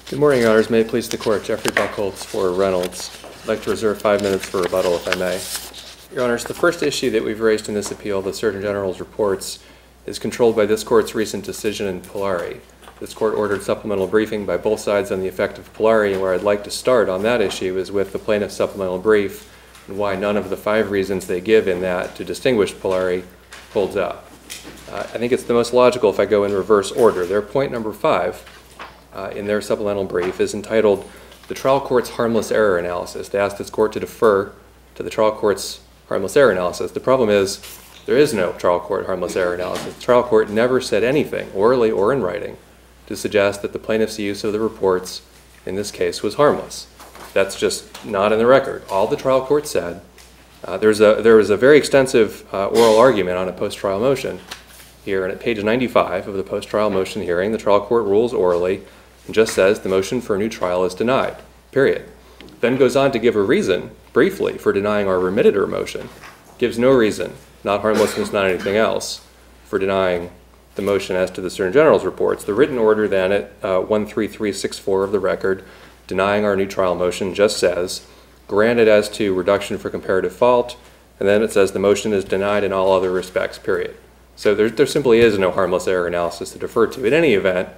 Good morning, Your Honors. May it please the Court. Jeffrey Buchholz for Reynolds. I'd like to reserve 5 minutes for rebuttal, if I may. Your Honors, the first issue that we've raised in this appeal, the Surgeon General's reports, is controlled by this Court's recent decision in Bettye. This Court ordered supplemental briefing by both sides on the effect of Bettye, and where I'd like to start on that issue is with the plaintiff's supplemental brief and why none of the 5 reasons they give in that to distinguish Bettye holds up. I think it's the most logical if I go in reverse order. Their point number 5 in their supplemental brief is entitled The Trial Court's Harmless Error Analysis. They asked this Court to defer to the trial court's harmless error analysis. The problem is there is no trial court harmless error analysis. The trial court never said anything, orally or in writing, to suggest that the plaintiff's use of the reports in this case was harmless. That's just not in the record. All the trial court said, there was a very extensive oral argument on a post-trial motion here, and at page 95 of the post-trial motion hearing, the trial court rules orally and just says the motion for a new trial is denied, period. Then goes on to give a reason, briefly, for denying our remitted motion. Gives no reason, not harmlessness, not anything else, for denying the motion as to the Surgeon General's reports. The written order then at 13364 of the record, denying our new trial motion, just says, granted as to reduction for comparative fault, and then it says the motion is denied in all other respects, period. So there simply is no harmless error analysis to defer to. In any event,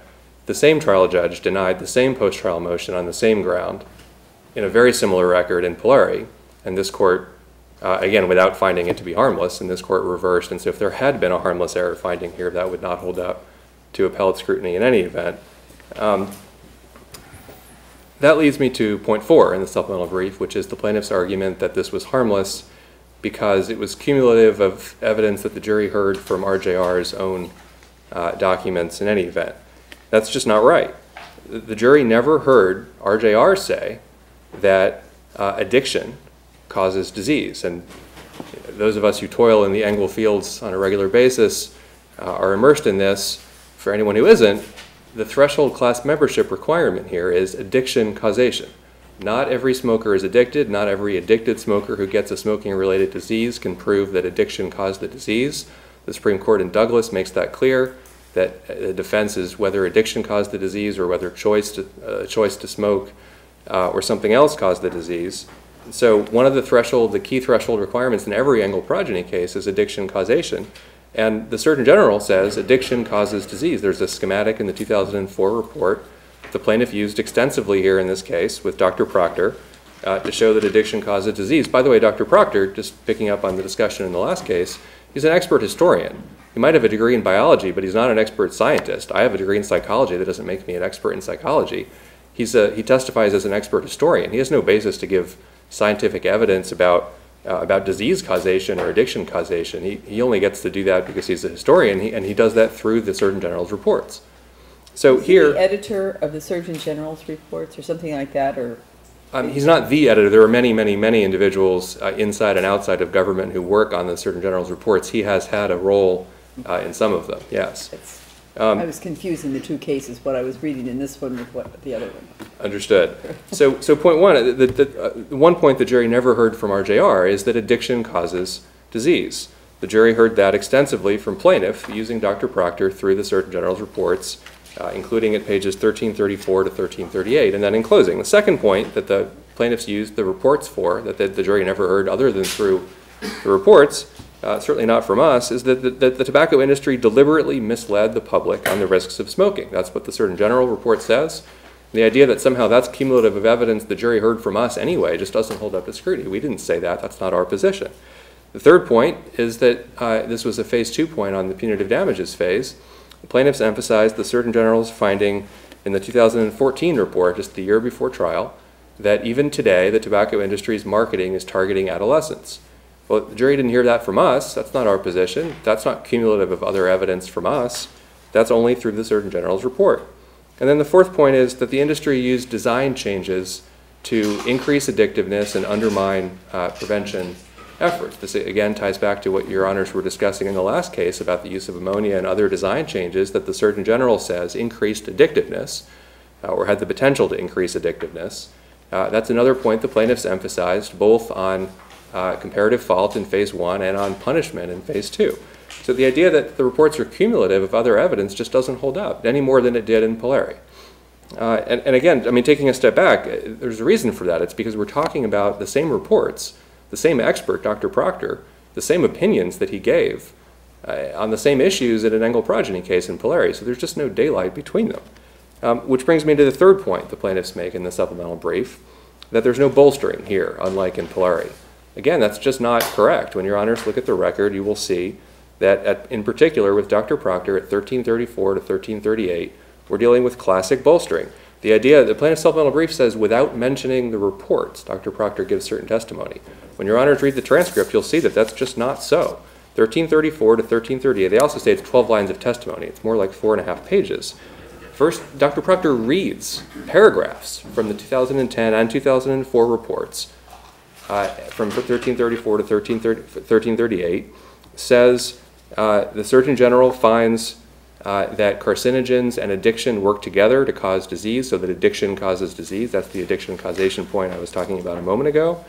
the same trial judge denied the same post-trial motion on the same ground in a very similar record in Bettye, and this Court, again, without finding it to be harmless, and this Court reversed. And so if there had been a harmless error finding here, that would not hold up to appellate scrutiny in any event. That leads me to point 4 in the supplemental brief, which is the plaintiff's argument that this was harmless because it was cumulative of evidence that the jury heard from RJR's own documents in any event. That's just not right. The jury never heard RJR say that addiction causes disease. And those of us who toil in the Engle fields on a regular basis are immersed in this. For anyone who isn't, the threshold class membership requirement here is addiction causation. Not every smoker is addicted. Not every addicted smoker who gets a smoking-related disease can prove that addiction caused the disease. The Supreme Court in Douglas makes that clear, that the defense is whether addiction caused the disease or whether choice to smoke or something else caused the disease. So one of the key threshold requirements in every Engle progeny case is addiction causation. And the Surgeon General says addiction causes disease. There's a schematic in the 2004 report the plaintiff used extensively here in this case with Dr. Proctor to show that addiction causes disease. By the way, Dr. Proctor, just picking up on the discussion in the last case, he's an expert historian. He might have a degree in biology, but he's not an expert scientist. I have a degree in psychology. That doesn't make me an expert in psychology. He testifies as an expert historian. He has no basis to give scientific evidence about disease causation or addiction causation. He only gets to do that because he's a historian, and he does that through the Surgeon General's reports. So is here, he the editor of the Surgeon General's reports or something like that, or? He's not the editor. There are many, many, many individuals inside and outside of government who work on the Surgeon General's reports. He has had a role in some of them, yes. I was confusing the two cases, what I was reading in this one with what the other one. Understood. So point 1, the one point the jury never heard from RJR is that addiction causes disease. The jury heard that extensively from plaintiff using Dr. Proctor through the Surgeon General's reports, including at pages 1334 to 1338. And then in closing, the second point that the plaintiffs used the reports for, that the jury never heard other than through the reports, certainly not from us, is that the tobacco industry deliberately misled the public on the risks of smoking. That's what the Surgeon General report says. The idea that somehow that's cumulative of evidence the jury heard from us anyway just doesn't hold up to scrutiny. We didn't say that. That's not our position. The third point is that this was a phase 2 point on the punitive damages phase. The plaintiffs emphasized the Surgeon General's finding in the 2014 report, just the year before trial, that even today the tobacco industry's marketing is targeting adolescents. Well, the jury didn't hear that from us. That's not our position. That's not cumulative of other evidence from us. That's only through the Surgeon General's report. And then the fourth point is that the industry used design changes to increase addictiveness and undermine prevention efforts. This again ties back to what Your Honors were discussing in the last case about the use of ammonia and other design changes that the Surgeon General says increased addictiveness or had the potential to increase addictiveness. That's another point the plaintiffs emphasized both on comparative fault in phase 1 and on punishment in phase 2. So the idea that the reports are cumulative of other evidence just doesn't hold up any more than it did in Bettye. And again, I mean, taking a step back, there's a reason for that. It's because we're talking about the same reports, the same expert, Dr. Proctor, the same opinions that he gave on the same issues in an Engel progeny case in Polari. So there's just no daylight between them. Which brings me to the third point the plaintiffs make in the supplemental brief, that there's no bolstering here, unlike in Polari. Again, that's just not correct. When your honors look at the record, you will see that in particular with Dr. Proctor at 1334 to 1338, we're dealing with classic bolstering. The idea, the plaintiff's supplemental brief says without mentioning the reports, Dr. Proctor gives certain testimony. When your honors read the transcript, you'll see that that's just not so. 1334 to 1338, they also say it's 12 lines of testimony. It's more like 4.5 pages. First, Dr. Proctor reads paragraphs from the 2010 and 2004 reports from 1334 to 1338, says the Surgeon General finds that carcinogens and addiction work together to cause disease, so that addiction causes disease. That's the addiction causation point I was talking about a moment ago.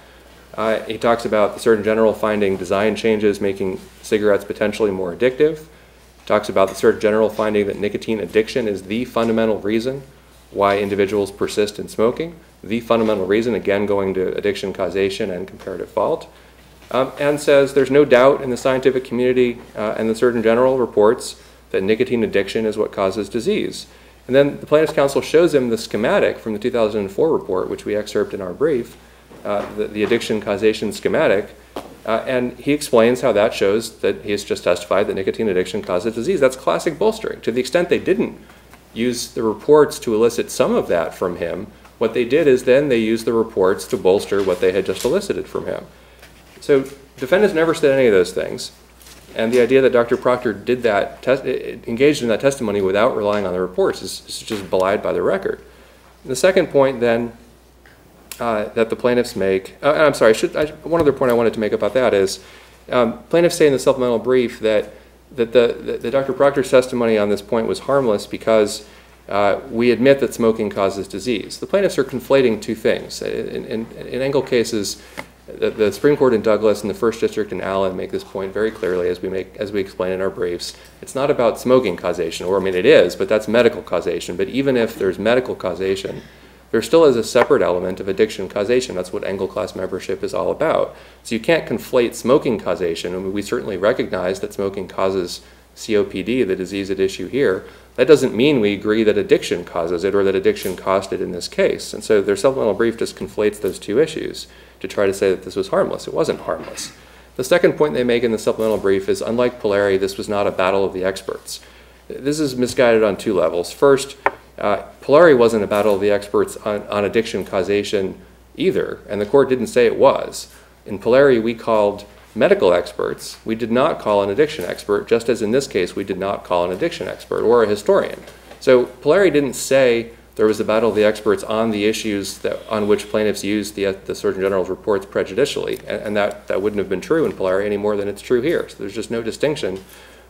He talks about the Surgeon General finding design changes making cigarettes potentially more addictive. Talks about the Surgeon General finding that nicotine addiction is the fundamental reason why individuals persist in smoking. The fundamental reason, again, going to addiction causation and comparative fault. And says there's no doubt in the scientific community and the Surgeon General reports that nicotine addiction is what causes disease. And then the plaintiff's counsel shows him the schematic from the 2004 report, which we excerpt in our brief, the addiction causation schematic, and he explains how that shows that he has just testified that nicotine addiction causes disease. That's classic bolstering. To the extent they didn't use the reports to elicit some of that from him, what they did is then they used the reports to bolster what they had just elicited from him. So defendants never said any of those things. And the idea that Dr. Proctor did that, engaged in that testimony without relying on the reports is just belied by the record. The second point then that the plaintiffs make, I'm sorry, one other point I wanted to make about that is plaintiffs say in the supplemental brief that Dr. Proctor's testimony on this point was harmless because we admit that smoking causes disease. The plaintiffs are conflating two things. In Engel cases, the Supreme Court in Douglas and the First District in Allen make this point very clearly as we explain in our briefs. It's not about smoking causation, or I mean it is, but that's medical causation. But even if there's medical causation, there still is a separate element of addiction causation. That's what Engel class membership is all about. So you can't conflate smoking causation. I mean, we certainly recognize that smoking causes COPD, the disease at issue here. That doesn't mean we agree that addiction causes it or that addiction caused it in this case. And so their supplemental brief just conflates those two issues to try to say that this was harmless. It wasn't harmless. The second point they make in the supplemental brief is, unlike Polari, this was not a battle of the experts. This is misguided on two levels. First, Polari wasn't a battle of the experts on addiction causation either, and the court didn't say it was. In Polari, we called medical experts. We did not call an addiction expert, just as in this case, we did not call an addiction expert or a historian. So Polari didn't say there was a battle of the experts on the issues on which plaintiffs used the Surgeon General's reports prejudicially, and that wouldn't have been true in Polari any more than it's true here. So there's just no distinction.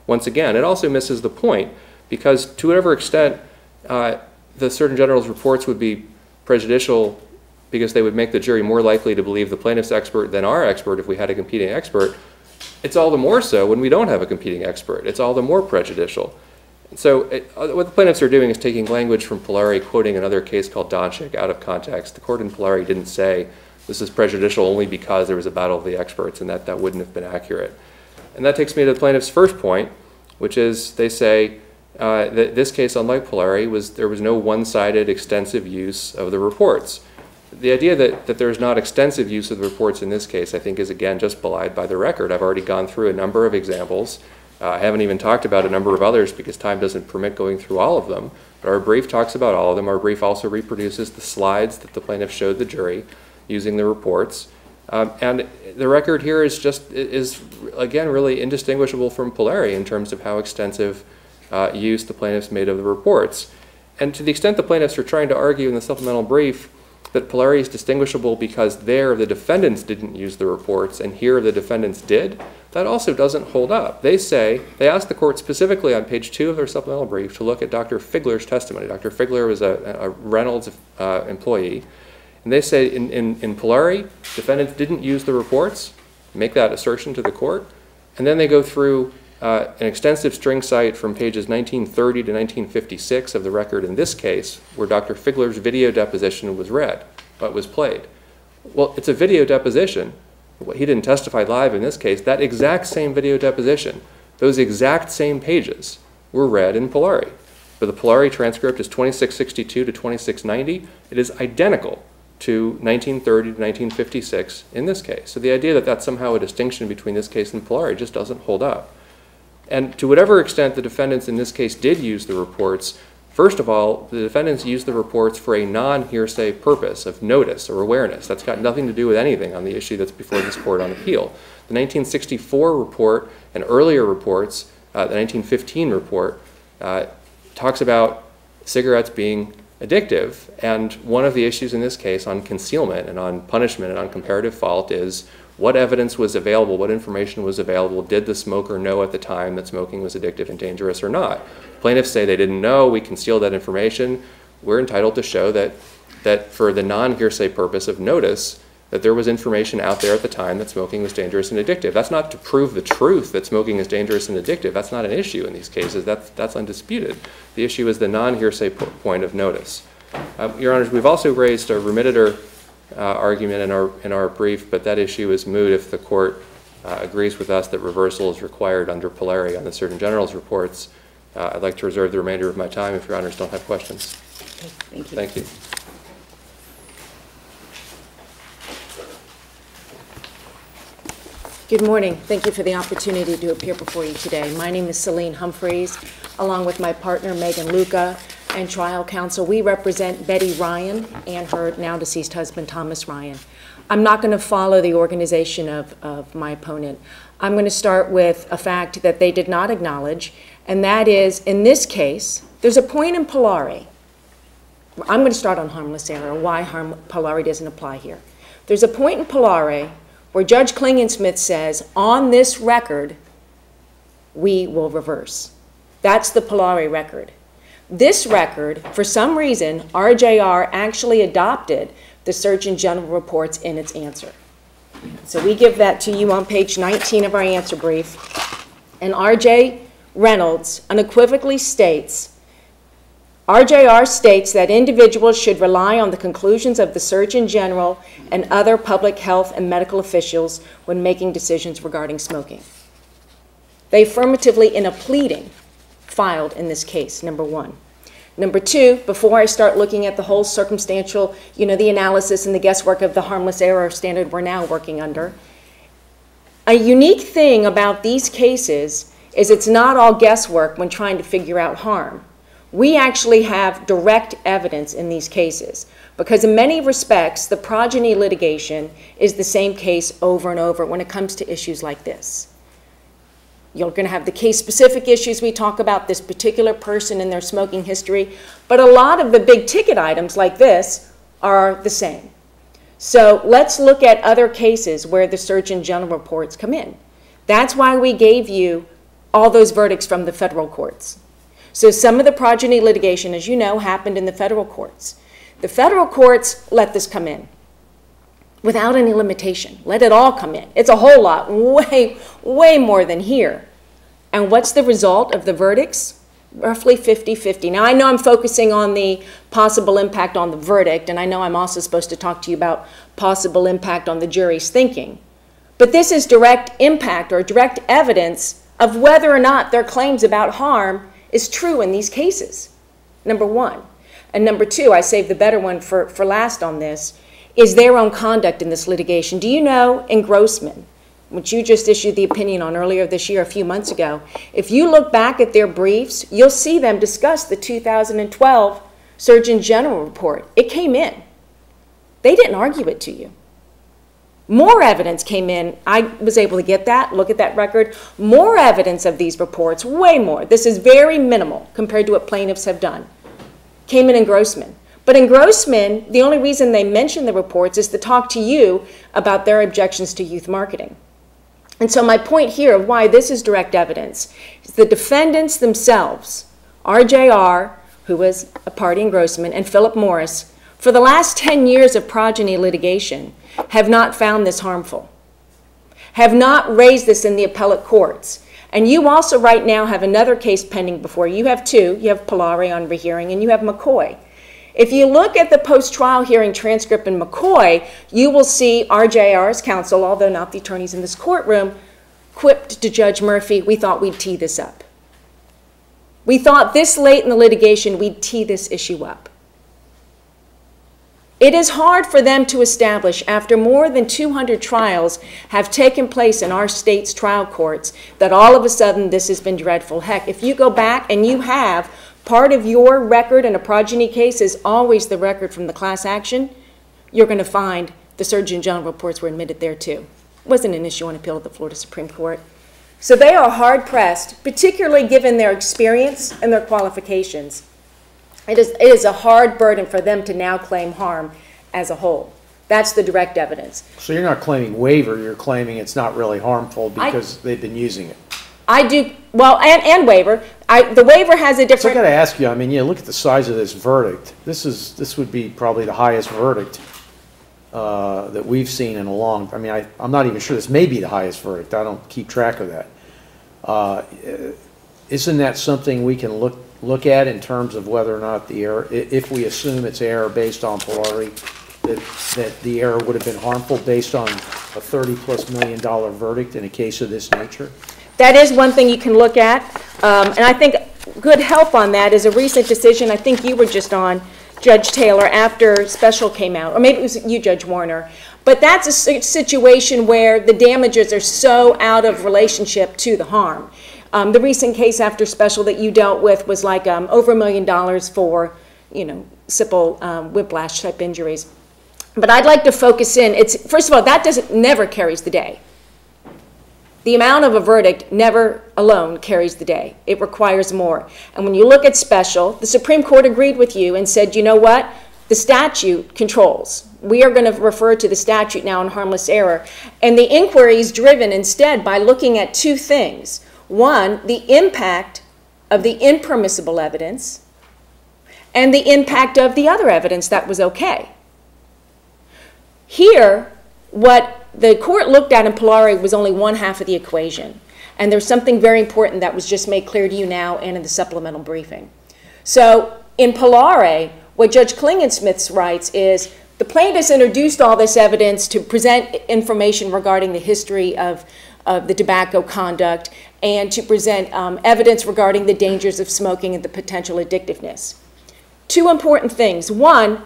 Once again, it also misses the point, because to whatever extent the Surgeon General's reports would be prejudicial because they would make the jury more likely to believe the plaintiff's expert than our expert if we had a competing expert, it's all the more so when we don't have a competing expert. It's all the more prejudicial. So what the plaintiffs are doing is taking language from Polari, quoting another case called Donchik out of context. The court in Polari didn't say this is prejudicial only because there was a battle of the experts, and that wouldn't have been accurate. And that takes me to the plaintiff's first point, which is they say that this case, unlike Polari, there was no one-sided extensive use of the reports. The idea that there's not extensive use of the reports in this case, I think, is again just belied by the record. I've already gone through a number of examples. I haven't even talked about a number of others because time doesn't permit going through all of them. But our brief talks about all of them. Our brief also reproduces the slides that the plaintiff showed the jury using the reports. And the record here is again really indistinguishable from Polari in terms of how extensive use the plaintiffs made of the reports. And to the extent the plaintiffs are trying to argue in the supplemental brief that Polari is distinguishable because there the defendants didn't use the reports and here the defendants did, that also doesn't hold up. They asked the court specifically on page 2 of their supplemental brief to look at Dr. Figler's testimony. Dr. Figler was a Reynolds employee. And they say in Polari, defendants didn't use the reports, make that assertion to the court, and then they go through an extensive string cite from pages 1930 to 1956 of the record in this case, where Dr. Figler's video deposition was read, but was played. Well, it's a video deposition. He didn't testify live in this case. That exact same video deposition, those exact same pages were read in Polari. But the Polari transcript is 2662 to 2690. It is identical to 1930 to 1956 in this case. So the idea that that's somehow a distinction between this case and Polari just doesn't hold up. And to whatever extent the defendants in this case did use the reports, first of all, the defendants used the reports for a non-hearsay purpose of notice or awareness. That's got nothing to do with anything on the issue that's before this court on appeal. The 1964 report and earlier reports, the 1915 report, talks about cigarettes being addictive, and one of the issues in this case on concealment and on punishment and on comparative fault is what evidence was available, what information was available, did the smoker know at the time that smoking was addictive and dangerous or not? Plaintiffs say they didn't know, we concealed that information. We're entitled to show that for the non-hearsay purpose of notice, that there was information out there at the time that smoking was dangerous and addictive. That's not to prove the truth that smoking is dangerous and addictive. That's not an issue in these cases. That's undisputed. The issue is the non-hearsay point of notice. Your Honors, we've also raised a remittitor argument in our brief, but that issue is moot if the court agrees with us that reversal is required under Polari on the Surgeon General's reports. I'd like to reserve the remainder of my time if Your Honors don't have questions. Okay, thank you. Thank you. Good morning. Thank you for the opportunity to appear before you today. My name is Celine Humphreys, along with my partner Megan Luca and trial counsel. We represent Bettye Ryan and her now deceased husband Thomas Ryan. I'm not going to follow the organization of my opponent. I'm going to start with a fact that they did not acknowledge, and that is, in this case, there's a point in Polari. I'm going to start on harmless error, why Polari doesn't apply here. There's a point in Polari where Judge Klingensmith says, on this record, we will reverse. That's the Polari record. This record, for some reason, RJR actually adopted the Surgeon General reports in its answer. So we give that to you on page 19 of our answer brief. And R.J. Reynolds unequivocally states, RJR states that individuals should rely on the conclusions of the Surgeon General and other public health and medical officials when making decisions regarding smoking. They affirmatively, in a pleading, filed in this case, number one. Number two, before I start looking at the whole circumstantial, the analysis and the guesswork of the harmless error standard we're now working under, a unique thing about these cases is it's not all guesswork when trying to figure out harm. We actually have direct evidence in these cases because in many respects, the progeny litigation is the same case over and over when it comes to issues like this. You're going to have the case-specific issues we talk about, this particular person and their smoking history, but a lot of the big ticket items like this are the same. So let's look at other cases where the Surgeon General reports come in. That's why we gave you all those verdicts from the federal courts. So some of the progeny litigation, as you know, happened in the federal courts. The federal courts let this come in without any limitation. Let it all come in. It's a whole lot, way more than here. And what's the result of the verdicts? Roughly 50-50. Now, I know I'm focusing on the possible impact on the verdict, and I know I'm also supposed to talk to you about possible impact on the jury's thinking. But this is direct impact or direct evidence of whether or not their claims about harm is true in these cases, number one. And number two, I saved the better one for last on this, is their own conduct in this litigation. Do you know in Grossman, which you just issued the opinion on earlier this year, a few months ago, if you look back at their briefs, you'll see them discuss the 2012 Surgeon General report. It came in. They didn't argue it to you. More evidence came in. I was able to get that, look at that record. More evidence of these reports, way more. This is very minimal compared to what plaintiffs have done. Came in Grossman. But in Grossman, the only reason they mention the reports is to talk to you about their objections to youth marketing. And so my point here of why this is direct evidence is the defendants themselves, RJR, who was a party in Grossman, and Philip Morris, for the last 10 years of progeny litigation, have not found this harmful, have not raised this in the appellate courts. And you also right now have another case pending before you. You have two. You have Polari on rehearing, and you have McCoy. If you look at the post-trial hearing transcript in McCoy, you will see RJR's counsel, although not the attorneys in this courtroom, quipped to Judge Murphy, we thought we'd tee this up. We thought this late in the litigation we'd tee this issue up. It is hard for them to establish, after more than 200 trials have taken place in our state's trial courts, that all of a sudden this has been dreadful. Heck, if you go back and you have part of your record in a progeny case is always the record from the class action, you're going to find the Surgeon General reports were admitted there too. It wasn't an issue on appeal at the Florida Supreme Court. So they are hard-pressed, particularly given their experience and their qualifications. It is a hard burden for them to now claim harm as a whole. That's the direct evidence. So you're not claiming waiver, you're claiming it's not really harmful because they've been using it. I do, well, and waiver. The waiver has a different... So I got to ask you, I mean, look at the size of this verdict. This would be probably the highest verdict that we've seen in a long... I mean, I'm not even sure this may be the highest verdict. I don't keep track of that. Isn't that something we can look at in terms of whether or not the error, if we assume it's error based on Polari, that the error would have been harmful based on a $30+ million verdict in a case of this nature? That is one thing you can look at, and I think good help on that is a recent decision I think you were just on, Judge Taylor, after Special came out, or maybe it was you, Judge Warner. But that's a situation where the damages are so out of relationship to the harm. The recent case after Special that you dealt with was like over $1 million for, simple whiplash type injuries. But I'd like to focus in. First of all, that never carries the day. The amount of a verdict never alone carries the day. It requires more. And when you look at Special, the Supreme Court agreed with you and said, you know what? The statute controls. We are going to refer to the statute now in harmless error. And the inquiry is driven instead by looking at two things. One, the impact of the impermissible evidence and the impact of the other evidence that was okay. Here, what the court looked at in Polari was only one half of the equation. And there's something very important that was just made clear to you now and in the supplemental briefing. So in Polari, what Judge Klingensmith writes is, the plaintiffs introduced all this evidence to present information regarding the history of the tobacco conduct and to present evidence regarding the dangers of smoking and the potential addictiveness. Two important things. One,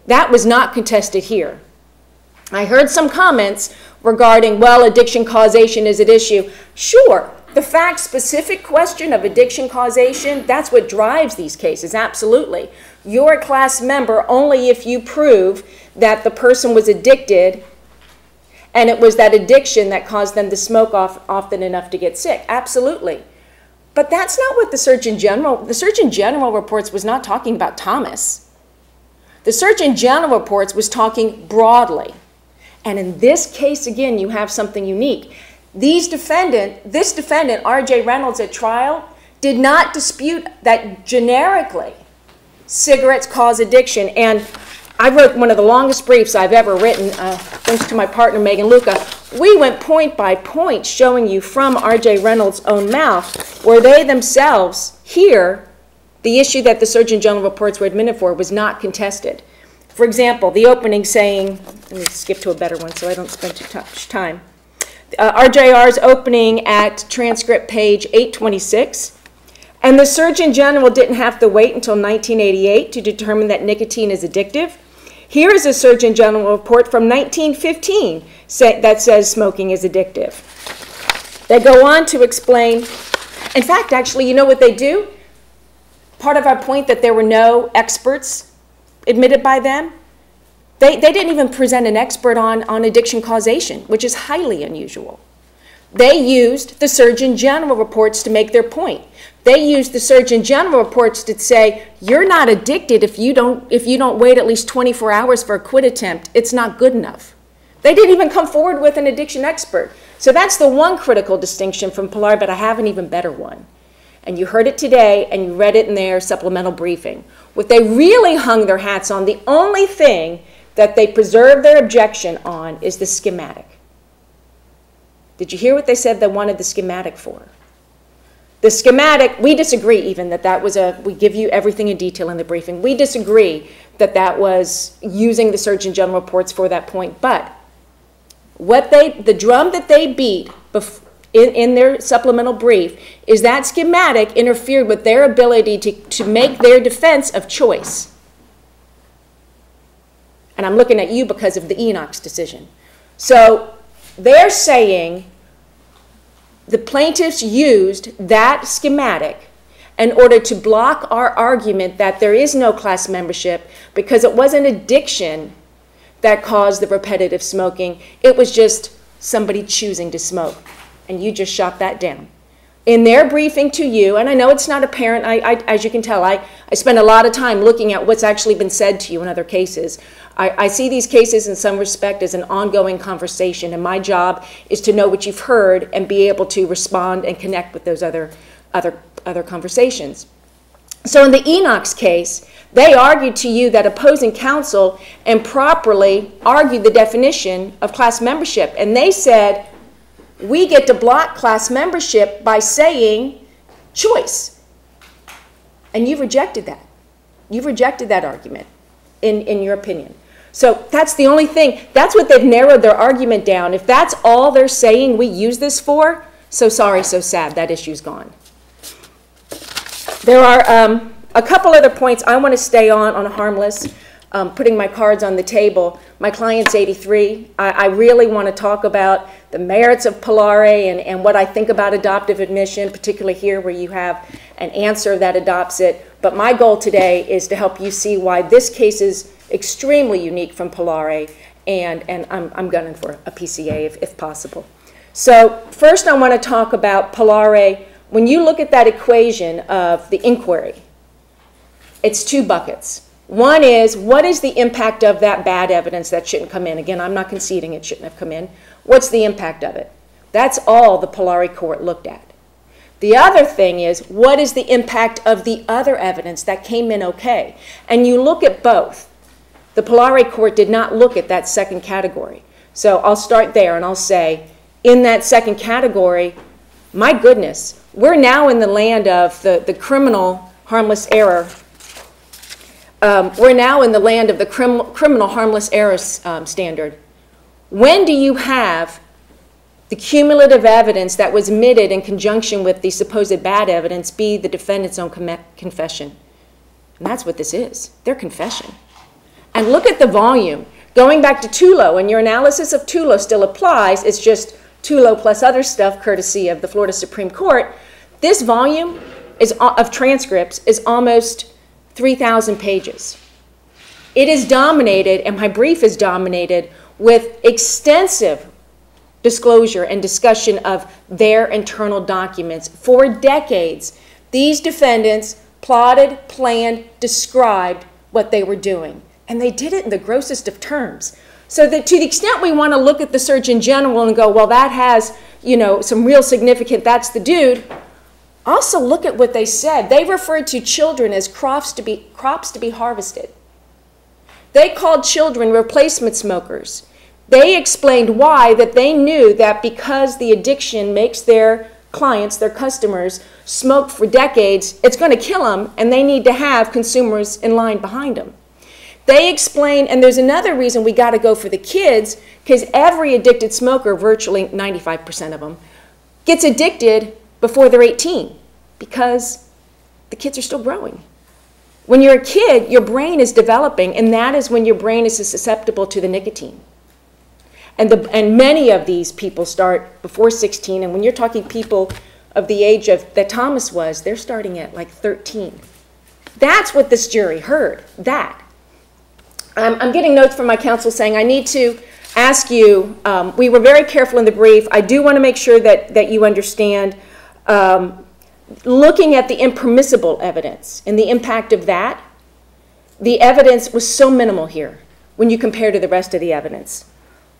that was not contested here. I heard some comments regarding, well, addiction causation is at issue. Sure, the fact-specific question of addiction causation, that's what drives these cases, absolutely. You're a class member only if you prove that the person was addicted and it was that addiction that caused them to smoke often enough to get sick, absolutely. But that's not what the Surgeon General reports was not talking about Thomas. The Surgeon General reports was talking broadly. And in this case, again, you have something unique. This defendant, R.J. Reynolds at trial, did not dispute that generically cigarettes cause addiction. And I wrote one of the longest briefs I've ever written, thanks to my partner, Megan Luca. We went point by point showing you from R.J. Reynolds' own mouth where they themselves here, the issue that the Surgeon General reports were admitted for was not contested. For example, the opening saying, let me skip to a better one so I don't spend too much time. RJR's opening at transcript page 826. And the Surgeon General didn't have to wait until 1988 to determine that nicotine is addictive. Here is a Surgeon General report from 1915 that says smoking is addictive. They go on to explain, in fact, actually, you know what they do? Part of our point that there were no experts admitted by them, they didn't even present an expert on addiction causation, which is highly unusual. They used the Surgeon General reports to make their point. They used the Surgeon General reports to say, you're not addicted if you don't wait at least 24 hours for a quit attempt. It's not good enough. They didn't even come forward with an addiction expert. So that's the one critical distinction from Polari, but I have an even better one. And you heard it today, and you read it in their supplemental briefing. What they really hung their hats on, the only thing that they preserved their objection on is the schematic. Did you hear what they said they wanted the schematic for? The schematic, we disagree even that was we give you everything in detail in the briefing. We disagree that was using the Surgeon General reports for that point. But the drum that they beat in their supplemental brief is that schematic interfered with their ability to make their defense of choice. And I'm looking at you because of the Enoch's decision. So they're saying the plaintiffs used that schematic in order to block our argument that there is no class membership because it wasn't addiction that caused the repetitive smoking. It was just somebody choosing to smoke. And you just shot that down. In their briefing to you, and I know it's not apparent, as you can tell, I spend a lot of time looking at what's actually been said to you in other cases. I see these cases in some respect as an ongoing conversation, and my job is to know what you've heard and be able to respond and connect with those other conversations. So in the Enoch's case, they argued to you that opposing counsel improperly argued the definition of class membership, and they said, we get to block class membership by saying choice. And you've rejected that. You've rejected that argument in your opinion. So that's the only thing. That's what they've narrowed their argument down. If that's all they're saying we use this for, so sorry, so sad, that issue's gone. There are a couple other points I want to stay on harmless. Putting my cards on the table. My client's 83. I really want to talk about the merits of Polare and what I think about adoptive admission, particularly here where you have an answer that adopts it. But my goal today is to help you see why this case is extremely unique from Polare, and I'm gunning for a PCA if possible. So first I want to talk about Polare. When you look at that equation of the inquiry, it's two buckets. One is, what is the impact of that bad evidence that shouldn't come in? Again, I'm not conceding it shouldn't have come in. What's the impact of it? That's all the Polare court looked at. The other thing is, what is the impact of the other evidence that came in okay? And you look at both. The Polare court did not look at that second category. So I'll start there and I'll say, in that second category, my goodness, we're now in the land of the criminal harmless error. We're now in the land of the criminal harmless error standard. When do you have the cumulative evidence that was admitted in conjunction with the supposed bad evidence be the defendant's own confession? And that's what this is, their confession. And look at the volume. Going back to Tulo, and your analysis of Tulo still applies, it's just Tulo plus other stuff courtesy of the Florida Supreme Court. This volume of transcripts is almost 3,000 pages. It is dominated, and my brief is dominated, with extensive disclosure and discussion of their internal documents. For decades, these defendants plotted, planned, described what they were doing. And they did it in the grossest of terms. So that to the extent we want to look at the Surgeon General and go, well, that has, some real significance, that's the dude. Also look at what they said. They referred to children as crops to be harvested. They called children replacement smokers. They explained why, that they knew that because the addiction makes their clients, their customers, smoke for decades, it's going to kill them, and they need to have consumers in line behind them. They explain, and there's another reason we got to go for the kids, because every addicted smoker, virtually 95% of them, gets addicted before they're 18, because the kids are still growing. When you're a kid, your brain is developing, and that is when your brain is susceptible to the nicotine. And many of these people start before 16, and when you're talking people of the age that Thomas was, they're starting at like 13. That's what this jury heard, that. I'm getting notes from my counsel saying I need to ask you, we were very careful in the brief. I do want to make sure that you understand, looking at the impermissible evidence and the impact of that, the evidence was so minimal here when you compare to the rest of the evidence.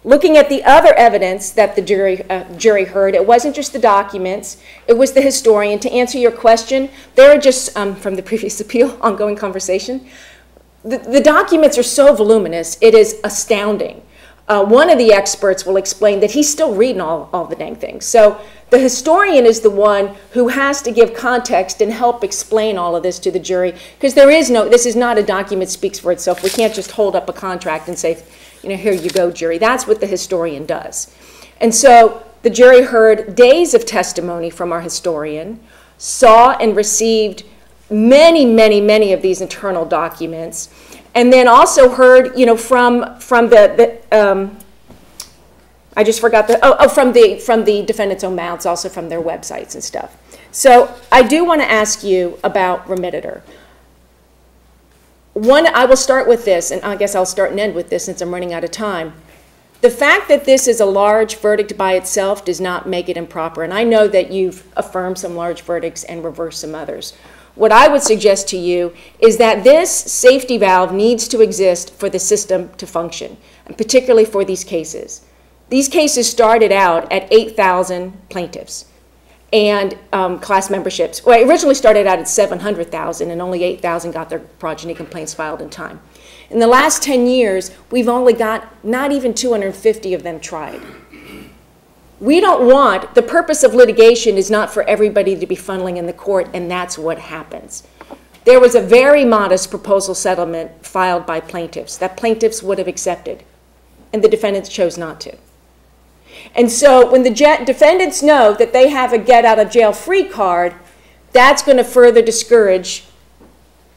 Looking at the other evidence that the jury heard, it wasn't just the documents, it was the historian. To answer your question, there are just, from the previous appeal, ongoing conversation, the documents are so voluminous, it is astounding. One of the experts will explain that he's still reading all the dang things. So The historian is the one who has to give context and help explain all of this to the jury, because this is not a document speaks for itself. We can't just hold up a contract and say, here you go, jury. That's what the historian does. And so the jury heard days of testimony from our historian, saw and received many, many, many of these internal documents, and then also heard, from the I just forgot from the defendant's own mouths, also from their websites and stuff. So I do want to ask you about remitter. One, I will start with this, and I guess I'll start and end with this since I'm running out of time. The fact that this is a large verdict by itself does not make it improper, and I know that you've affirmed some large verdicts and reversed some others. What I would suggest to you is that this safety valve needs to exist for the system to function, and particularly for these cases. These cases started out at 8,000 plaintiffs and class memberships. Well, it originally started out at 700,000, and only 8,000 got their progeny complaints filed in time. In the last 10 years, we've only got not even 250 of them tried. We don't want, the purpose of litigation is not for everybody to be funneling in the court, and that's what happens. There was a very modest proposal settlement filed by plaintiffs that plaintiffs would have accepted, and the defendants chose not to. And so when the defendants know that they have a get-out-of-jail-free card, that's going to further discourage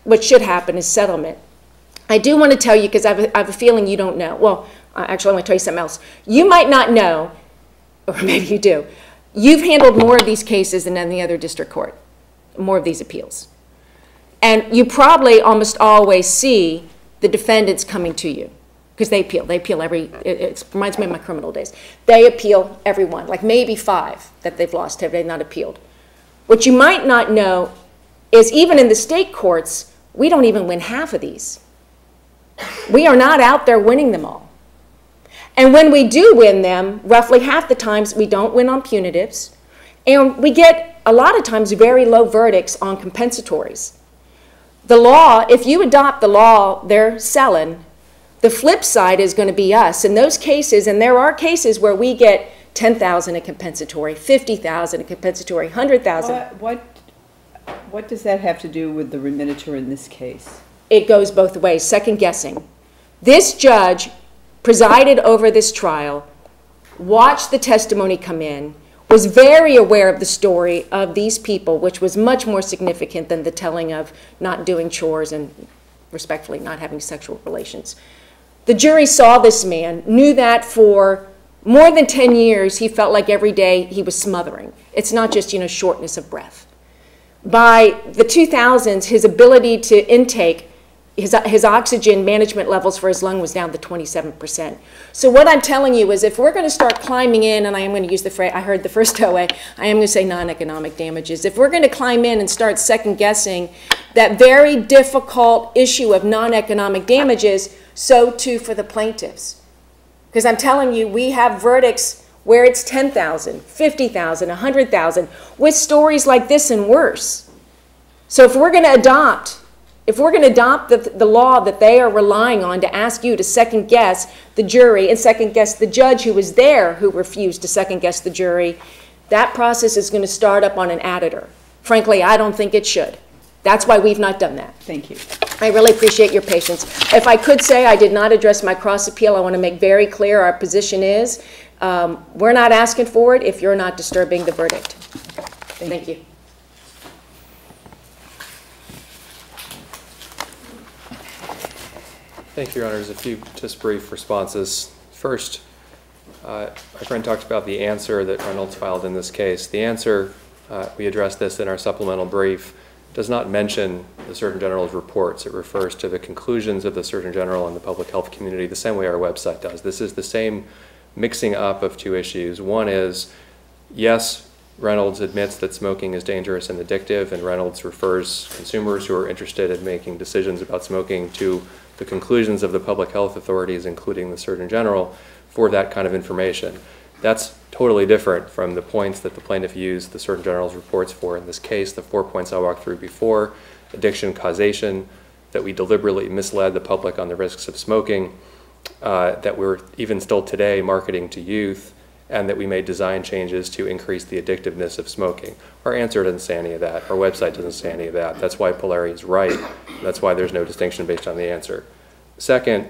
what should happen is settlement. I do want to tell you, because I have a feeling you don't know. Well, actually, I want to tell you something else. You might not know, or maybe you do. You've handled more of these cases than any other district court, more of these appeals. And you probably almost always see the defendants coming to you, because they appeal. They appeal it reminds me of my criminal days. They appeal every one, like maybe 5 that they've lost have they not appealed. What you might not know is even in the state courts, we don't even win half of these. We are not out there winning them all. And when we do win them, roughly half the times we don't win on punitives, and we get a lot of times very low verdicts on compensatories. The law, if you adopt the law they're selling, the flip side is going to be us. In those cases, and there are cases where we get 10,000 a compensatory, 50,000 a compensatory, 100,000. What does that have to do with the remitter in this case? It goes both ways, second guessing. This judge presided over this trial, watched the testimony come in, was very aware of the story of these people, which was much more significant than the telling of not doing chores and, respectfully, not having sexual relations. The jury saw this man, knew that for more than 10 years he felt like every day he was smothering. It's not just, shortness of breath. By the 2000s, his ability to intake, his oxygen management levels for his lung was down to 27%. So what I'm telling you is if we're going to start climbing in, and I am going to use the phrase, I heard the first OA, I am going to say non-economic damages. If we're going to climb in and start second guessing that very difficult issue of non-economic damages, so too for the plaintiffs. Because I'm telling you, we have verdicts where it's 10,000, 50,000, 100,000, with stories like this and worse. So if we're going to adopt the law that they are relying on to ask you to second guess the jury and second guess the judge who was there who refused to second guess the jury, that process is going to start up on an additor. Frankly, I don't think it should. That's why we've not done that. Thank you. I really appreciate your patience. If I could say I did not address my cross appeal, I want to make very clear our position is we're not asking for it if you're not disturbing the verdict. Thank you. Thank you, Your Honors. A few just brief responses. First, my friend talked about the answer that Reynolds filed in this case. The answer, we addressed this in our supplemental brief, does not mention the Surgeon General's reports. It refers to the conclusions of the Surgeon General and the public health community the same way our website does. This is the same mixing up of two issues. One is, yes, Reynolds admits that smoking is dangerous and addictive, and Reynolds refers consumers who are interested in making decisions about smoking to the conclusions of the public health authorities, including the Surgeon General, for that kind of information. That's totally different from the points that the plaintiff used the Surgeon General's reports for in this case, the 4 points I walked through before: addiction causation, that we deliberately misled the public on the risks of smoking, that we're even still today marketing to youth, and that we made design changes to increase the addictiveness of smoking. Our answer doesn't say any of that. Our website doesn't say any of that. That's why Polari is right. That's why there's no distinction based on the answer. Second,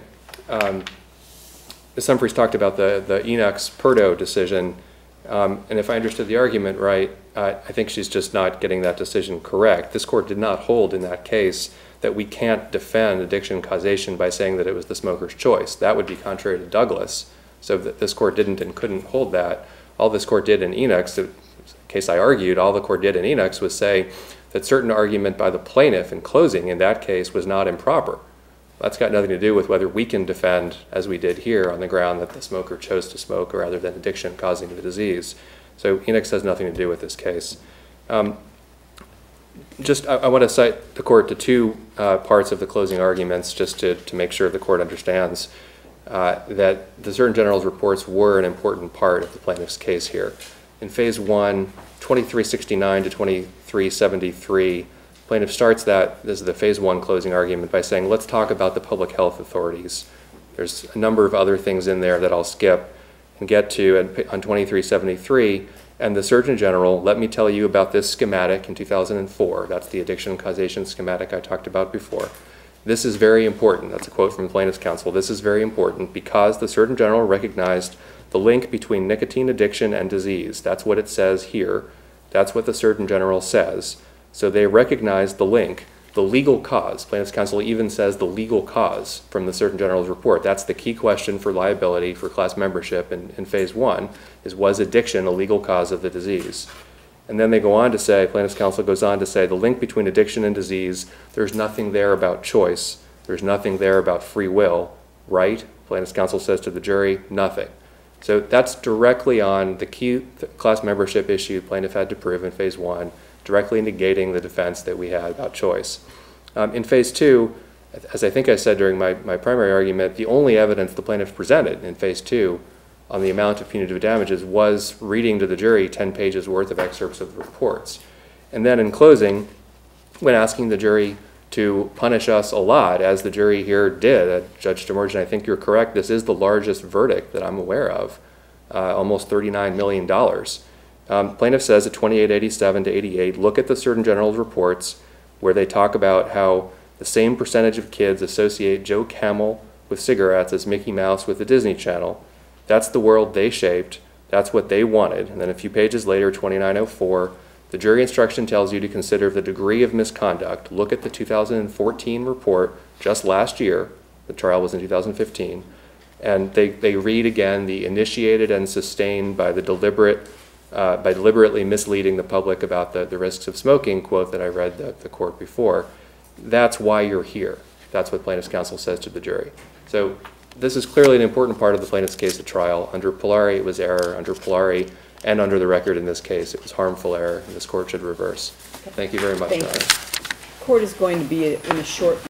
Ms. Humphreys talked about the Enochs-Purdo decision, and if I understood the argument right, I think she's just not getting that decision correct. This court did not hold in that case that we can't defend addiction causation by saying that it was the smoker's choice. That would be contrary to Douglas. So that this court didn't and couldn't hold that. All this court did in Enochs, the case I argued, all the court did in Enochs was say that certain argument by the plaintiff in closing in that case was not improper. That's got nothing to do with whether we can defend, as we did here, on the ground that the smoker chose to smoke rather than addiction causing the disease. So Enochs has nothing to do with this case. I want to cite the court to two parts of the closing arguments just to make sure the court understands that the Surgeon General's reports were an important part of the plaintiff's case here. In Phase 1, 2369 to 2373, plaintiff starts that, this is the Phase 1 closing argument, by saying, let's talk about the public health authorities. There's a number of other things in there that I'll skip and get to on 2373. And the Surgeon General, let me tell you about this schematic in 2004. That's the addiction causation schematic I talked about before. This is very important. That's a quote from the Plaintiff's Counsel. This is very important because the Surgeon General recognized the link between nicotine addiction and disease. That's what it says here. That's what the Surgeon General says. So they recognized the link, the legal cause. Plaintiff's Counsel even says the legal cause from the Surgeon General's report. That's the key question for liability for class membership in Phase 1, is was addiction a legal cause of the disease? And then they go on to say, Plaintiff's Counsel goes on to say, the link between addiction and disease, there's nothing there about choice. There's nothing there about free will, right? Plaintiff's Counsel says to the jury, nothing. So that's directly on the key class membership issue plaintiff had to prove in Phase 1, directly negating the defense that we had about choice. In Phase 2, as I think I said during my primary argument, the only evidence the plaintiff presented in Phase 2 on the amount of punitive damages was reading to the jury 10 pages worth of excerpts of the reports. And then in closing, when asking the jury to punish us a lot, as the jury here did, Judge DeMorgan, I think you're correct, this is the largest verdict that I'm aware of, almost $39 million. Plaintiff says at 2887 to 88, look at the Surgeon General's reports where they talk about how the same percentage of kids associate Joe Camel with cigarettes as Mickey Mouse with the Disney Channel. That's the world they shaped. That's what they wanted. And then a few pages later, 2904, the jury instruction tells you to consider the degree of misconduct. Look at the 2014 report just last year. The trial was in 2015. And they read again the initiated and sustained by the deliberately misleading the public about the risks of smoking quote that I read the court before. That's why you're here. That's what Plaintiff's Counsel says to the jury. So this is clearly an important part of the plaintiff's case at trial. Under Polari, it was error. Under Polari, and under the record in this case, it was harmful error, and this court should reverse. Thank you very much, Your Honor. Court is going to be in a short